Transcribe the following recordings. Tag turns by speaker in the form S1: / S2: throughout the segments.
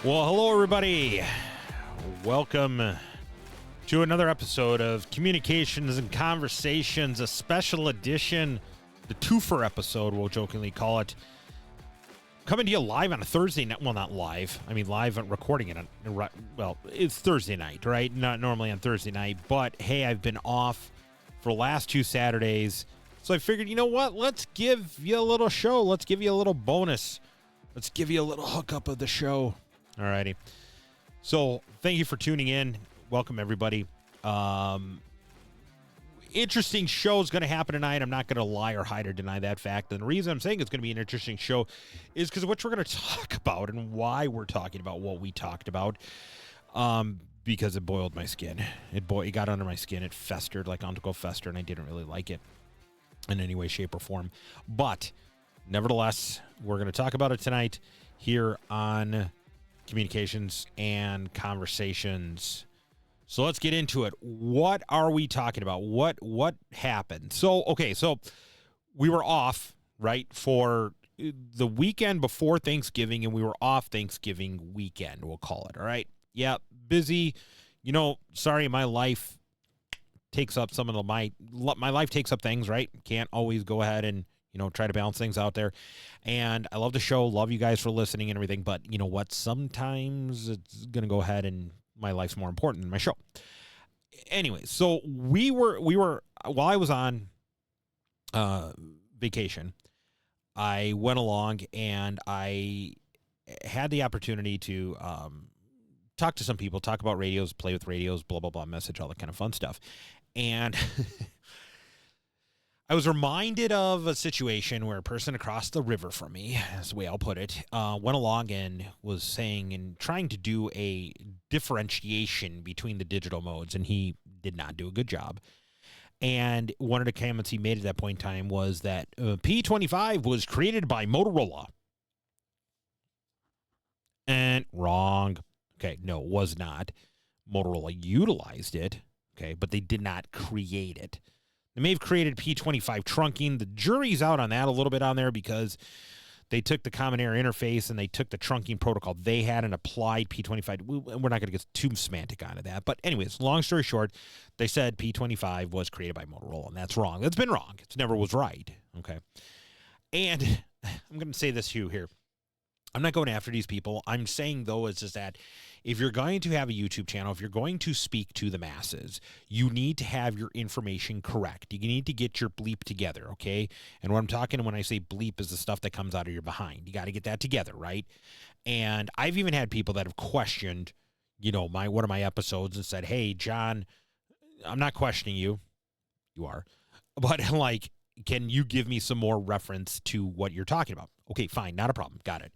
S1: Well, hello, everybody. Welcome to another episode of Communications and Conversations, a special edition, the twofer episode, we'll jokingly call it. Coming to you live on a Thursday night. Well, not live. I mean, live on recording it. Well, it's Thursday night, right? Not normally on Thursday night. But, hey, I've been off for the last 2 Saturdays. So I figured, you know what? Let's give you a little show. Let's give you a little bonus. Let's give you a little hookup of the show. All righty. So thank you for tuning in. Welcome, everybody. Interesting show is going to happen tonight. I'm not going to lie or hide or deny that fact. And the reason I'm saying it's going to be an interesting show is because of what we're going to talk about and why we're talking about what we talked about. Because it boiled my skin. It got under my skin. It festered like Uncle Fester, and I didn't really like it in any way, shape, or form. But nevertheless, we're going to talk about it tonight here on Communications and Conversations. So let's get into it. What are we talking about? What happened? So we were off, right, for the weekend before Thanksgiving, and we were off Thanksgiving weekend, we'll call it, all right? Yeah, busy. You know, sorry, my life takes up some of my life takes up things, right? Can't always go ahead and, you know, try to balance things out there. And I love the show, love you guys for listening and everything, but you know what? Sometimes it's going to go ahead and my life's more important than my show. Anyway, so we were while I was on vacation, I went along and I had the opportunity to talk to some people, talk about radios, play with radios, blah, blah, blah, message, all that kind of fun stuff. And I was reminded of a situation where a person across the river from me, that's the way I'll put it, went along and was saying and trying to do a differentiation between the digital modes, and he did not do a good job. And one of the comments he made at that point in time was that P25 was created by Motorola. And wrong. Okay, no, it was not. Motorola utilized it, okay, but they did not create it. They may have created P25 trunking. The jury's out on that a little bit on there because they took the common air interface and they took the trunking protocol they had and applied P25. We're not going to get too semantic onto that. But anyways, long story short, they said P25 was created by Motorola, and that's wrong. That's been wrong. It never was right, okay? And I'm going to say this to you here. I'm not going after these people. I'm saying, though, it's just that if you're going to have a YouTube channel, if you're going to speak to the masses, you need to have your information correct. You need to get your bleep together, okay? And what I'm talking when I say bleep is the stuff that comes out of your behind. You got to get that together, right? And I've even had people that have questioned, you know, one of my episodes and said, hey, John, I'm not questioning you. You are. But, like, can you give me some more reference to what you're talking about? Okay, fine, not a problem. Got it.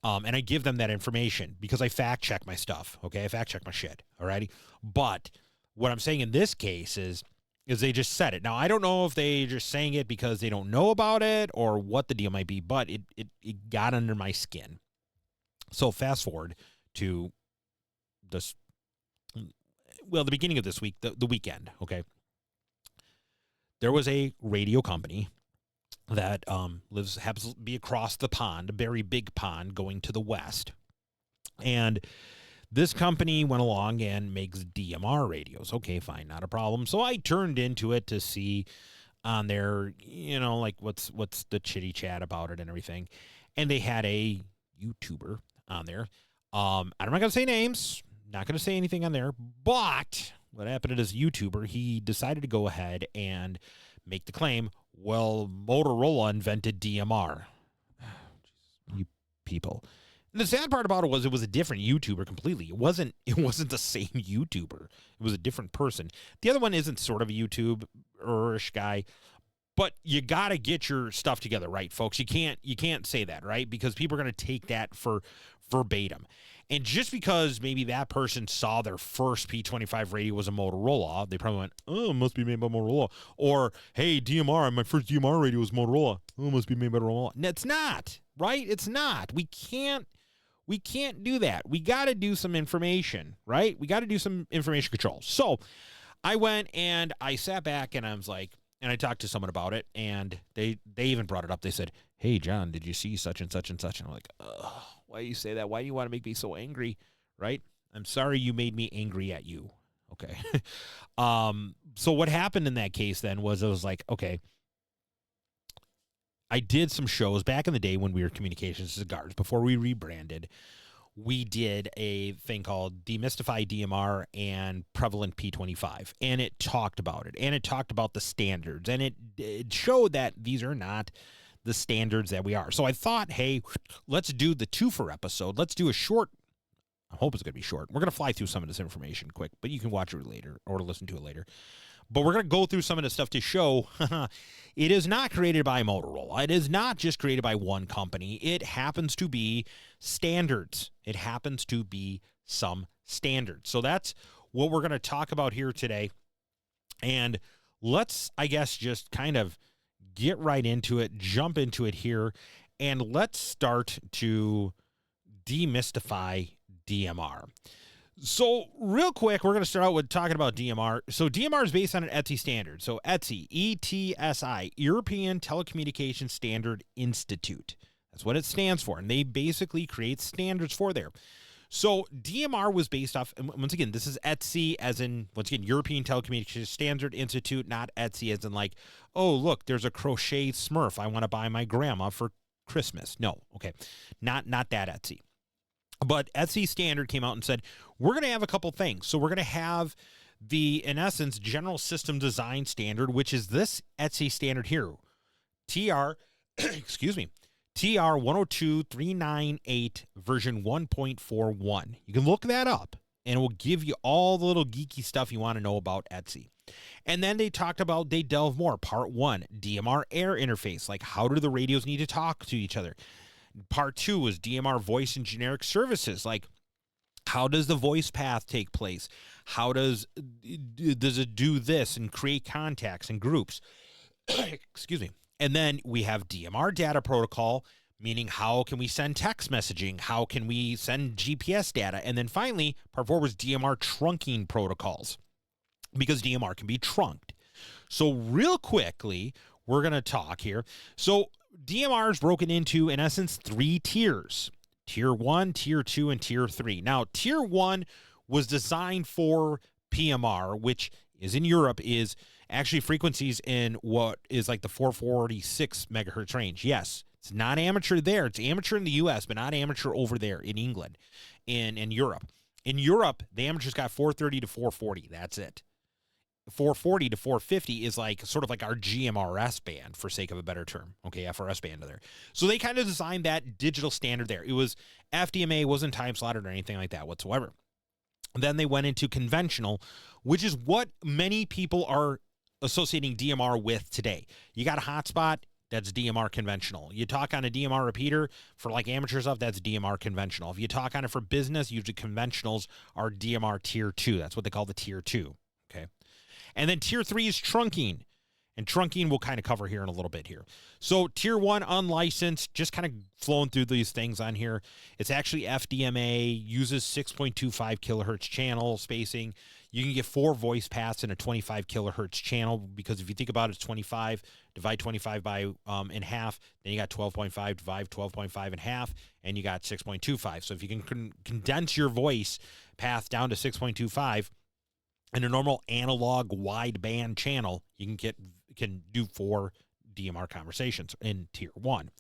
S1: And I give them that information because I fact check my stuff. Okay, I fact check my shit. Alrighty. But what I'm saying in this case is they just said it. Now I don't know if they just saying it because they don't know about it or what the deal might be, but it got under my skin. So fast forward to this. Well, the beginning of this week, the weekend. Okay. There was a radio company that happens to be across the pond, a very big pond going to the west. And this company went along and makes DMR radios. Okay, fine, not a problem. So I turned into it to see on there, you know, like what's the chitty chat about it and everything. And they had a YouTuber on there. I'm not going to say names, not going to say anything on there, but what happened to this YouTuber, he decided to go ahead and make the claim, well, Motorola invented DMR. You people. And the sad part about it was a different YouTuber completely. It wasn't the same YouTuber. It was a different person. The other one isn't sort of a YouTuber-ish guy, but you got to get your stuff together, right, folks? You can't say that, right? Because people are going to take that for verbatim. And just because maybe that person saw their first P25 radio was a Motorola, they probably went, oh, it must be made by Motorola. Or, hey, DMR, my first DMR radio was Motorola. Oh, it must be made by Motorola. And it's not, right? It's not. We can't do that. We got to do some information, right? We got to do some information control. So I went and I sat back and I was like, and I talked to someone about it, and they even brought it up. They said, hey, John, did you see such and such and such? And I'm like, Why do you say that? Why do you want to make me so angry? Right? I'm sorry you made me angry at you. Okay. So what happened in that case then was, it was like, okay, I did some shows back in the day when we were Communications Cigars before we rebranded. We did a thing called Demystify DMR and Prevalent P25, and it talked about it, and it talked about the standards, and it showed that these are not the standards that we are. So I thought, hey, let's do the twofer episode. Let's do a short. I hope it's going to be short. We're going to fly through some of this information quick, but you can watch it later or listen to it later. But we're going to go through some of the stuff to show it is not created by Motorola. It is not just created by one company. It happens to be standards. It happens to be some standards. So that's what we're going to talk about here today. And let's, I guess, just kind of get right into it, jump into it here, and let's start to demystify DMR. So real quick, we're going to start out with talking about DMR. So DMR is based on an ETSI standard. So ETSI, ETSI, European Telecommunication Standard Institute. That's what it stands for. And they basically create standards for there. So DMR was based off, and once again, this is ETSI as in, once again, European Telecommunication Standard Institute, not ETSI as in like, oh, look, there's a crochet Smurf I want to buy my grandma for Christmas. No, okay, not that ETSI. But ETSI standard came out and said, we're going to have a couple things. So we're going to have the, in essence, General System Design Standard, which is this ETSI standard here, TR, excuse me, TR 102398 version 1.41. You can look that up, and it will give you all the little geeky stuff you want to know about ETSI. And then they talked about, they delve more. Part 1, DMR air interface, like how do the radios need to talk to each other? Part 2 was DMR voice and generic services, like how does the voice path take place? How does it do this and create contacts and groups? Excuse me. And then we have DMR data protocol, meaning how can we send text messaging? How can we send GPS data? And then finally, part 4 was DMR trunking protocols, because DMR can be trunked. So real quickly, we're going to talk here. So DMR is broken into, in essence, 3 tiers. Tier 1, Tier 2, and Tier 3. Now, Tier 1 was designed for PMR, which is in Europe, is actually frequencies in what is like the 446 megahertz range. Yes, it's not amateur there. It's amateur in the U.S., but not amateur over there in England, in Europe. In Europe, the amateurs got 430 to 440. That's it. 440 to 450 is like sort of like our GMRS band, for sake of a better term. Okay, FRS band there. So they kind of designed that digital standard there. It was FDMA, wasn't time slotted or anything like that whatsoever. Then they went into conventional, which is what many people are associating DMR with today. You got a hotspot, that's DMR conventional. You talk on a DMR repeater for like amateur stuff, that's DMR conventional. If you talk on it for business, usually conventionals are DMR Tier 2. That's what they call the Tier 2. Okay. And then Tier 3 is trunking. And trunking we'll kind of cover here in a little bit here. So Tier 1 unlicensed, just kind of flowing through these things on here. It's actually FDMA, uses 6.25 kilohertz channel spacing. You can get 4 voice paths in a 25 kilohertz channel, because if you think about it, it's 25, divide 25 by in half, then you got 12.5, divide 12.5 in half, and you got 6.25. So if you can condense your voice path down to 6.25, in a normal analog wideband channel, you can do 4 DMR conversations in Tier 1.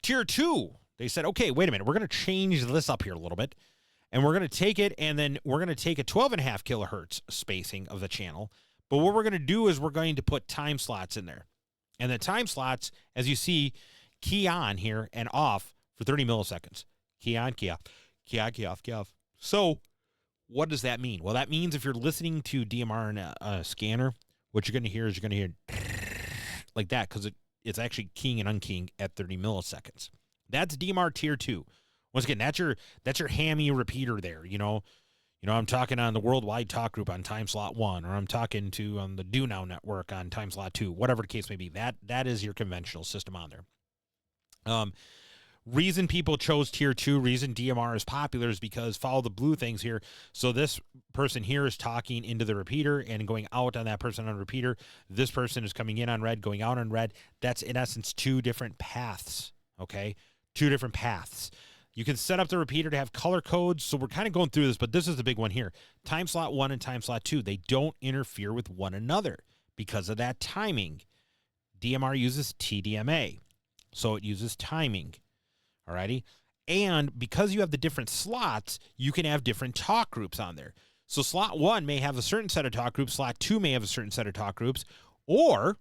S1: Tier 2, they said, okay, wait a minute, we're going to change this up here a little bit, and we're going to take it, and then we're going to take a 12.5 kilohertz spacing of the channel, but what we're going to do is we're going to put time slots in there. And the time slots, as you see, key on here and off for 30 milliseconds. Key on, key off, key on, key off, key off. So what does that mean? Well, that means if you're listening to DMR in a scanner, what you're going to hear is you're going to hear like that, because it's actually keying and unkeying at 30 milliseconds. That's DMR Tier 2. Once again, that's your hammy repeater there. You know, I'm talking on the Worldwide Talk Group on time slot 1, or I'm talking to on the Do Now network on time slot 2, whatever the case may be. That is your conventional system on there. Reason people chose Tier 2, reason DMR is popular is because follow the blue things here. So this person here is talking into the repeater and going out on that person on repeater. This person is coming in on red, going out on red. That's in essence 2 different paths, okay? 2 different paths. You can set up the repeater to have color codes. So we're kind of going through this, but this is the big one here. Time slot 1 and time slot 2, they don't interfere with one another because of that timing. DMR uses TDMA, so it uses timing. Alrighty? And because you have the different slots, you can have different talk groups on there. So slot 1 may have a certain set of talk groups, slot 2 may have a certain set of talk groups, or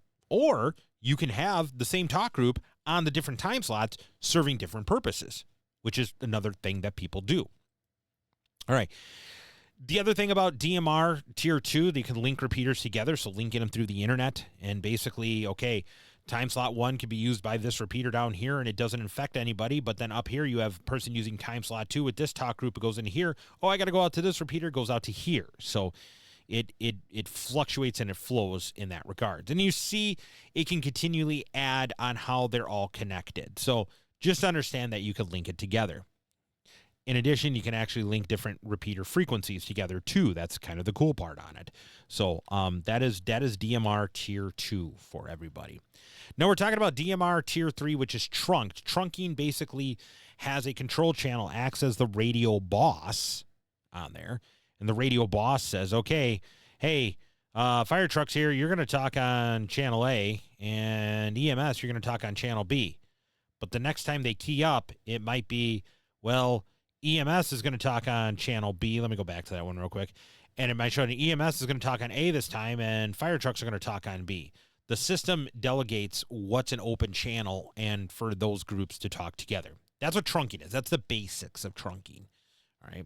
S1: you can have the same talk group on the different time slots serving different purposes, which is another thing that people do. All right. The other thing about DMR Tier 2, they can link repeaters together, so linking them through the internet, and basically, okay, time slot 1 can be used by this repeater down here, and it doesn't infect anybody, but then up here you have a person using time slot 2 with this talk group. It goes into here. Oh, I got to go out to this repeater. It goes out to here. So it fluctuates and it flows in that regard. And you see it can continually add on how they're all connected. So just understand that you could link it together. In addition, you can actually link different repeater frequencies together too. That's kind of the cool part on it. So that is DMR Tier 2 for everybody. Now we're talking about DMR Tier 3, which is trunked. Trunking basically has a control channel, acts as the radio boss on there. And the radio boss says, okay, hey, fire trucks here, you're going to talk on channel A, and EMS, you're going to talk on channel B. But the next time they key up, it might be, well, EMS is going to talk on channel B. Let me go back to that one real quick. And it might show that EMS is going to talk on A this time, and fire trucks are going to talk on B. The system delegates what's an open channel and for those groups to talk together. That's what trunking is. That's the basics of trunking. All right.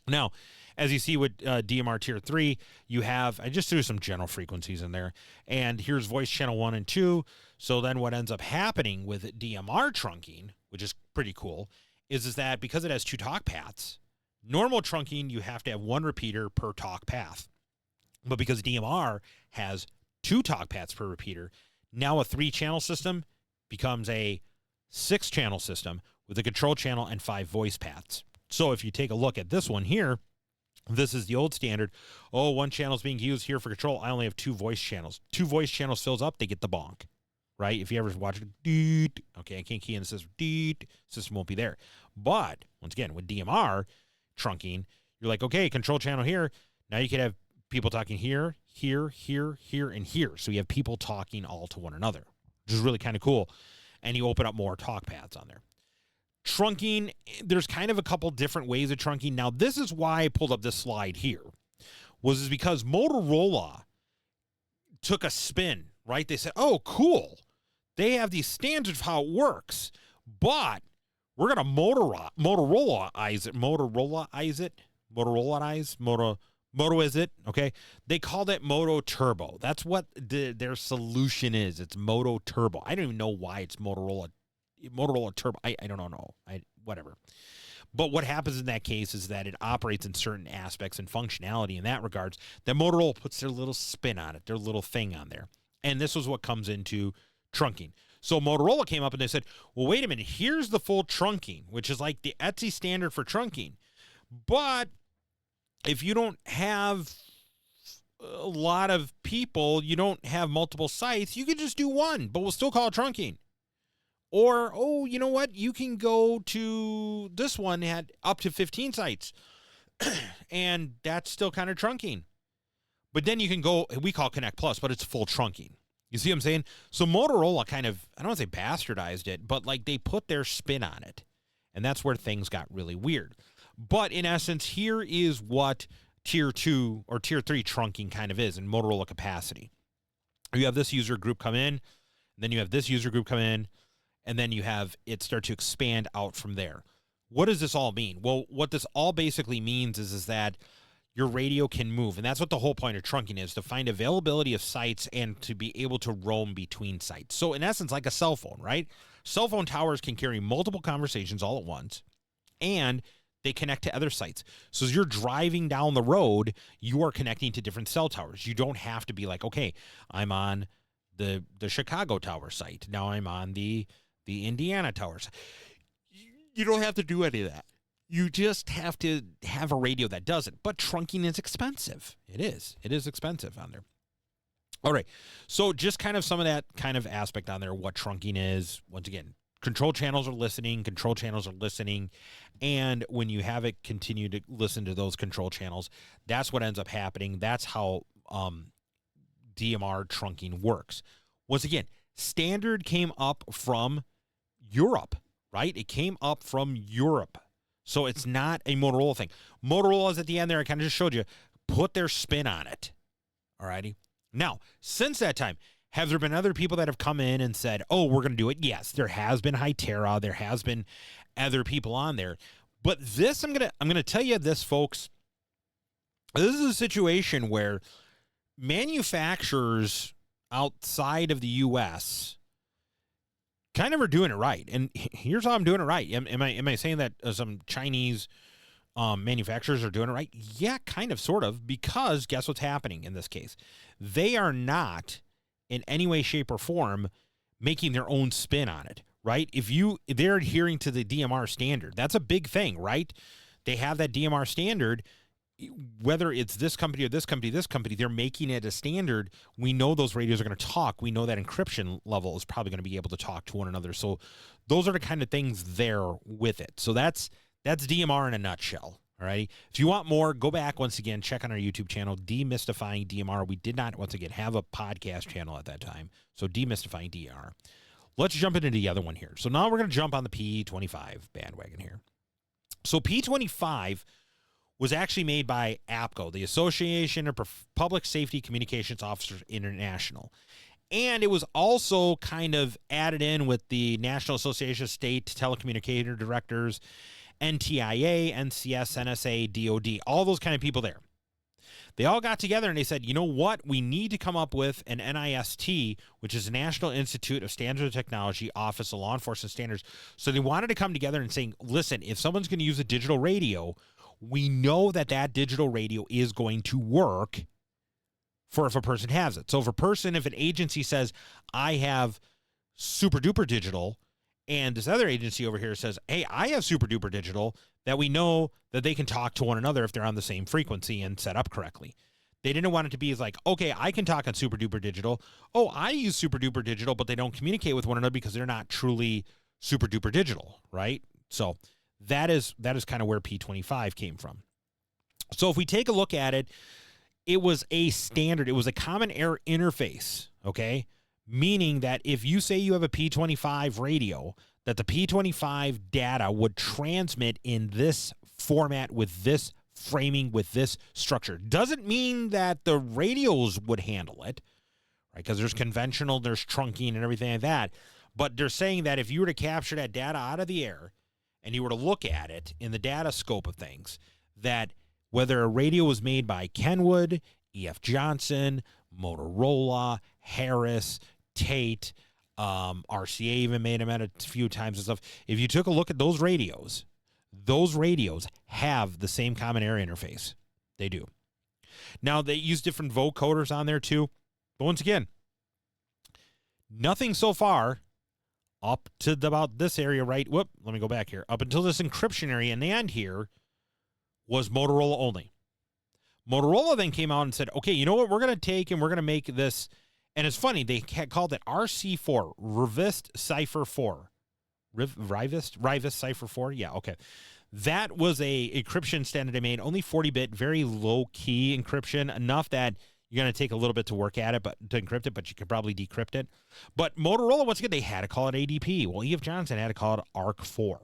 S1: Now, as you see with DMR Tier 3, you have, I just threw some general frequencies in there, and here's voice channel 1 and 2. So then what ends up happening with DMR trunking, which is pretty cool, is that because it has 2 talk paths, normal trunking, you have to have 1 repeater per talk path. But because DMR has 2 talk paths per repeater, now a 3-channel system becomes a 6-channel system with a control channel and 5 voice paths. So if you take a look at this one here, this is the old standard. Oh, 1 channel is being used here for control. I only have 2 voice channels. 2 voice channels fills up, they get the bonk, right? If you ever watch it, okay, I can't key in the system, system won't be there. But once again, with DMR trunking, you're like, okay, control channel here. Now you can have people talking here, here, here, here, and here. So you have people talking all to one another, which is really kind of cool. And you open up more talk paths on there. Trunking, there's kind of a couple different ways of trunking. Now, this is why I pulled up this slide here, was because Motorola took a spin, right? They said, oh, cool. They have these standards of how it works, but we're going to Motorolaize it. Moto is it, okay? They called it Moto Turbo. That's what their solution is. It's Moto Turbo. I don't even know why it's Motorola Turbo. I don't know. Whatever. But what happens in that case is that it operates in certain aspects and functionality in that regards. That Motorola puts their little spin on it, their little thing on there. And this was what comes into trunking. So Motorola came up and they said, well, wait a minute. Here's the full trunking, which is like the ETSI standard for trunking. But if you don't have a lot of people, you don't have multiple sites, you could just do one, but we'll still call it trunking. Or, oh, you know what? You can go to this one at up to 15 sites, and that's still kind of trunking. But then you can go, we call Connect Plus, but it's full trunking. You see what I'm saying? So Motorola kind of, I don't want to say bastardized it, but like they put their spin on it. And that's where things got really weird. But in essence, here is what Tier 2 or Tier 3 trunking kind of is in Motorola capacity. You have this user group come in, and then you have this user group come in, and then you have it start to expand out from there. What does this all mean? Well, what this all basically means is that your radio can move, and that's what the whole point of trunking is, to find availability of sites and to be able to roam between sites. So in essence, like a cell phone, right? Cell phone towers can carry multiple conversations all at once, and they connect to other sites. So as you're driving down the road, you are connecting to different cell towers. You don't have to be like, okay, I'm on the Chicago tower site. Now I'm on the Indiana towers. You don't have to do any of that. You just have to have a radio that does it. But trunking is expensive. It is. It is expensive on there. All right. So just kind of some of that kind of aspect on there, what trunking is. Once again, control channels are listening, and when you have it continue to listen to those control channels, that's what ends up happening. That's how DMR trunking works. Once again, standard came up from Europe, right? It came up from Europe. So it's not a Motorola thing. Motorola's at the end there, I kind of just showed you, put their spin on it. All righty. Now, since that time, have there been other people that have come in and said, oh, we're going to do it? Yes, there has been Hytera. There has been other people on there. But this, I'm gonna tell you this, folks. This is a situation where manufacturers outside of the U.S. kind of are doing it right. And here's how I'm doing it right. Am I saying that some Chinese manufacturers are doing it right? Yeah, kind of, sort of, because guess what's happening in this case? They are not in any way, shape, or form making their own spin on it, right? They're adhering to the DMR standard. That's a big thing, right? They have that DMR standard. Whether it's this company or this company, they're making it a standard. We know those radios are going to talk. We know that encryption level is probably going to be able to talk to one another. So those are the kind of things there with it. So that's DMR in a nutshell. All right. If you want more, go back once again, check on our YouTube channel, Demystifying DMR. We did not, once again, have a podcast channel at that time. So Demystifying DMR. Let's jump into the other one here. So now we're going to jump on the P25 bandwagon here. So P25 was actually made by APCO, the Association of Public Safety Communications Officers International. And it was also kind of added in with the National Association of State Telecommunicator Directors, NTIA, NCS, NSA, DOD, all those kind of people there. They all got together and they said, you know what? We need to come up with an NIST, which is the National Institute of Standards and Technology, Office of Law Enforcement Standards. So they wanted to come together and saying, listen, if someone's going to use a digital radio, we know that digital radio is going to work for if a person has it. So if an agency says, I have super duper digital, and this other agency over here says, hey, I have super duper digital, that we know that they can talk to one another if they're on the same frequency and set up correctly. They didn't want it to be as like, okay, I can talk on super duper digital. Oh, I use super duper digital, but they don't communicate with one another because they're not truly super duper digital, right? So that is kind of where P25 came from. So if we take a look at it, it was a standard. It was a common air interface, okay? Meaning that if you say you have a P25 radio, that the P25 data would transmit in this format with this framing, with this structure. Doesn't mean that the radios would handle it, right? Because there's conventional, there's trunking and everything like that. But they're saying that if you were to capture that data out of the air and you were to look at it in the data scope of things, that whether a radio was made by Kenwood, E.F. Johnson, Motorola, Harris, Tate, RCA even made them at a few times and stuff. If you took a look at those radios have the same common air interface. They do. Now, they use different vocoders on there too. But once again, nothing so far up to about this area, right? Let me go back here. Up until this encryption area in the end here was Motorola only. Motorola then came out and said, okay, you know what? We're going to take and we're going to make this. And it's funny, they called it RC4, Rivist Cipher 4. Rivist Cipher 4? Yeah, okay. That was a encryption standard they made, only 40-bit, very low-key encryption, enough that you're going to take a little bit to work at it, but to encrypt it, but you could probably decrypt it. But Motorola, once again, they had to call it ADP. Well, E.F. Johnson had to call it ARC4.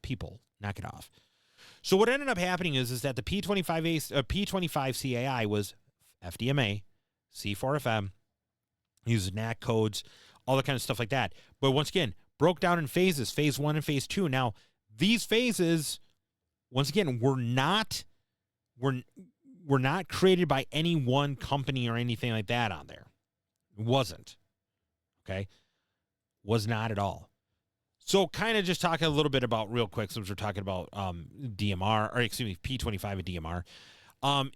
S1: People, knock it off. So what ended up happening is that the P25 CAI was FDMA, C4FM, uses NAC codes, all that kind of stuff like that. But once again, broke down in phases, phase 1 and phase 2. Now, these phases, once again, were not created by any one company or anything like that on there. It wasn't. Okay? Was not at all. So kind of just talking a little bit about real quick, since we're talking about DMR, or excuse me, P25 and DMR.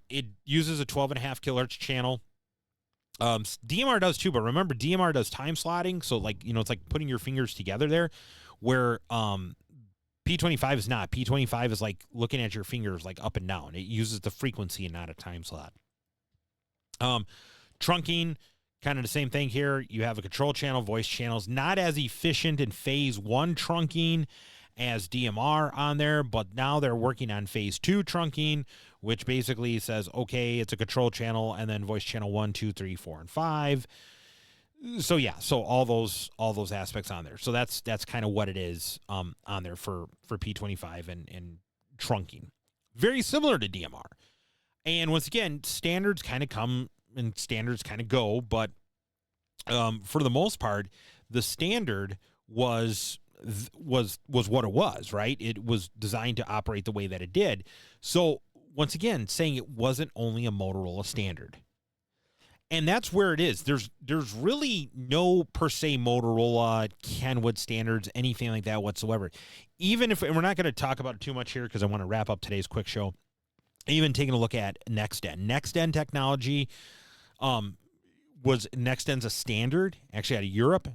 S1: It uses a 12.5 kilohertz channel. DMR does too, but remember DMR does time slotting. So like, it's like putting your fingers together there, where P25 is not. P25 is like looking at your fingers like up and down. It uses the frequency and not a time slot. Trunking Kind of the same thing here. You have a control channel, voice channels, not as efficient in phase 1 trunking as DMR on there, but now they're working on phase 2 trunking, which basically says, okay, it's a control channel and then voice channel 1, 2, 3, 4, and 5. So yeah, so all those aspects on there. So that's kind of what it is on there for P25 and trunking. Very similar to DMR. And once again, standards kind of come and standards kind of go, but for the most part, the standard was what it was, right? It was designed to operate the way that it did. So once again, saying it wasn't only a Motorola standard. And that's where it is. There's really no per se Motorola, Kenwood standards, anything like that whatsoever. Even if, and we're not going to talk about it too much here because I want to wrap up today's quick show. Even taking a look at next-gen technology, was next-gen's a standard actually out of Europe,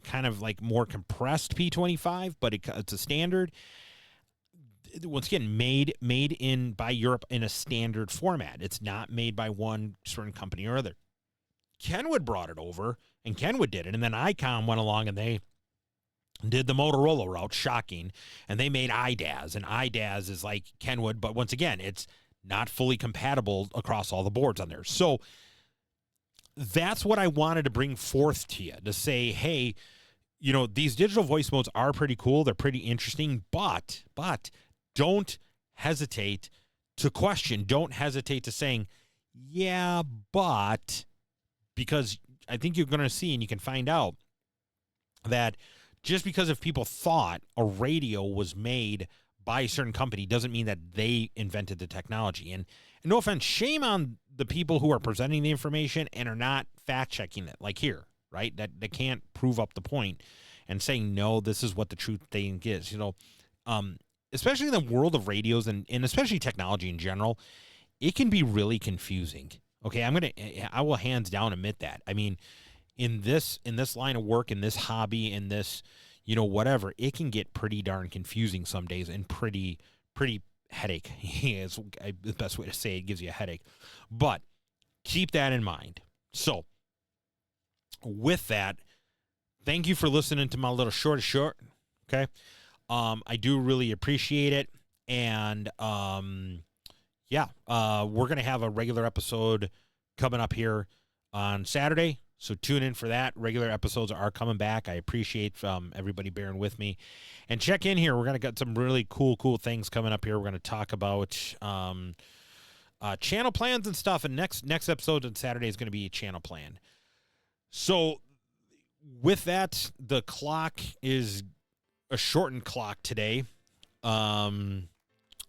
S1: kind of like more compressed P25, but it's a standard. Once again, made in by Europe in a standard format. It's not made by one certain company or other. Kenwood brought it over, and Kenwood did it, and then Icom went along and they did the Motorola route, shocking, and they made IDAS, and IDAS is like Kenwood, but once again, it's not fully compatible across all the boards on there. So that's what I wanted to bring forth to you, to say, hey, you know, these digital voice modes are pretty cool. They're pretty interesting, but don't hesitate to question. Don't hesitate to saying, yeah, but, because I think you're going to see and you can find out that just because if people thought a radio was made by a certain company doesn't mean that they invented the technology. And no offense, shame on the people who are presenting the information and are not fact-checking it, like here, right? That they can't prove up the point and saying, no, this is what the truth thing is, you know. Especially in the world of radios and especially technology in general, it can be really confusing. Okay, I will hands down admit that. I mean, in this line of work, in this hobby, in this, you know, whatever, it can get pretty darn confusing some days and pretty headache. Is the best way to say it. It gives you a headache. But keep that in mind. So with that, thank you for listening to my little short. Okay. I do really appreciate it. And, we're going to have a regular episode coming up here on Saturday. So tune in for that. Regular episodes are coming back. I appreciate everybody bearing with me. And check in here. We're going to get some really cool things coming up here. We're going to talk about channel plans and stuff. And next episode on Saturday is going to be a channel plan. So with that, the clock is a shortened clock today.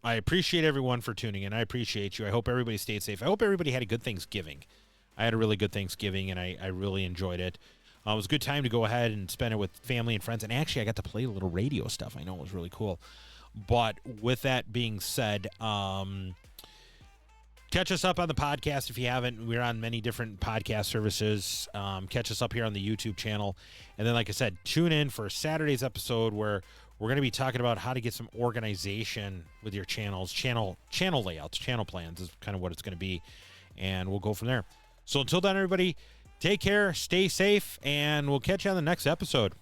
S1: I appreciate everyone for tuning in. I appreciate you. I hope everybody stayed safe. I hope everybody had a good Thanksgiving. I had a really good Thanksgiving, and I really enjoyed it. It was a good time to go ahead and spend it with family and friends. And actually, I got to play a little radio stuff. I know it was really cool. But with that being said, catch us up on the podcast if you haven't. We're on many different podcast services. Catch us up here on the YouTube channel. And then, like I said, tune in for Saturday's episode where we're going to be talking about how to get some organization with your channels, channel layouts, channel plans is kind of what it's going to be. And we'll go from there. So until then, everybody, take care, stay safe, and we'll catch you on the next episode.